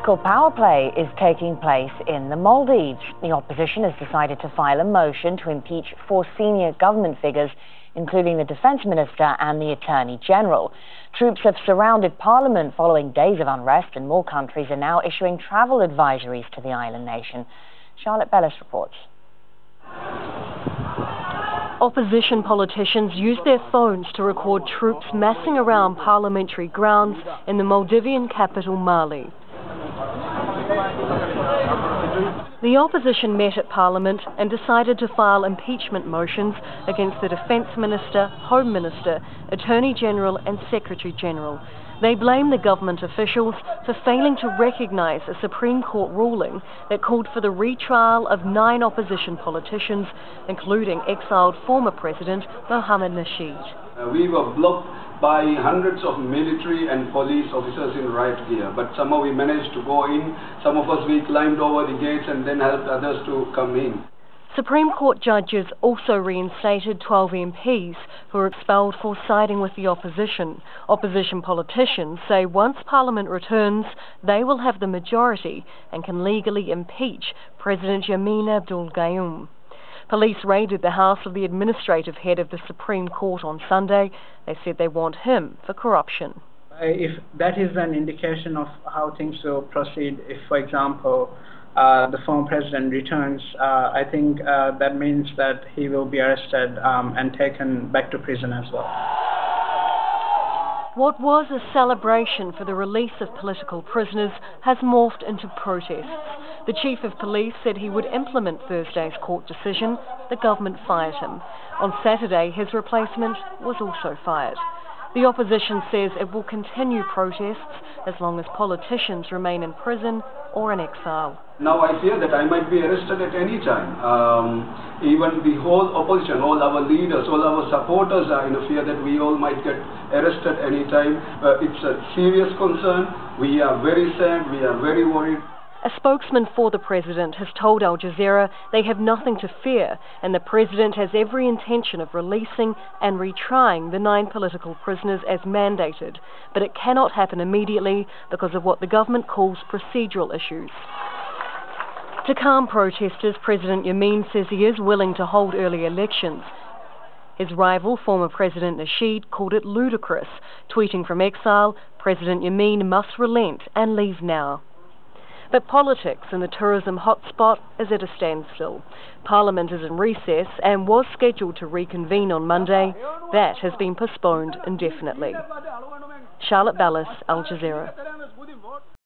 political power play is taking place in the Maldives. The opposition has decided to file a motion to impeach 4 senior government figures, including the Defence Minister and the Attorney General. Troops have surrounded Parliament following days of unrest, and more countries are now issuing travel advisories to the island nation. Charlotte Bellis reports. Opposition politicians used their phones to record troops massing around parliamentary grounds in the Maldivian capital, Mali. The opposition met at Parliament and decided to file impeachment motions against the Defence Minister, Home Minister, Attorney General and Secretary General. They blame the government officials for failing to recognise a Supreme Court ruling that called for the retrial of 9 opposition politicians, including exiled former President Mohamed Nasheed. We were blocked by hundreds of military and police officers in riot gear, but somehow we managed to go in. Some of us, we climbed over the gates and then helped others to come in. Supreme Court judges also reinstated 12 MPs who were expelled for siding with the opposition. Opposition politicians say once Parliament returns, they will have the majority and can legally impeach President Yamin Abdul Gayoom. Police raided the house of the administrative head of the Supreme Court on Sunday. They said they want him for corruption. If that is an indication of how things will proceed, if, for example, the former president returns, I think that means that he will be arrested and taken back to prison as well. What was a celebration for the release of political prisoners has morphed into protests. The chief of police said he would implement Thursday's court decision. The government fired him. On Saturday, his replacement was also fired. The opposition says it will continue protests as long as politicians remain in prison or in exile. Now I fear that I might be arrested at any time. Even the whole opposition, all our leaders, all our supporters are in a fear that we all might get arrested any time. It's a serious concern. We are very sad. We are very worried. A spokesman for the president has told Aljazeera they have nothing to fear, and the president has every intention of releasing and retrying the 9 political prisoners as mandated, but it cannot happen immediately because of what the government calls procedural issues. To calm protesters, President Yamin says he is willing to hold early elections. His rival, former President Nasheed, called it ludicrous, tweeting from exile, "President Yamin must relent and leave now." But politics in the tourism hotspot is at a standstill. Parliament is in recess and was scheduled to reconvene on Monday. That has been postponed indefinitely. Charlotte Bellis, Aljazeera.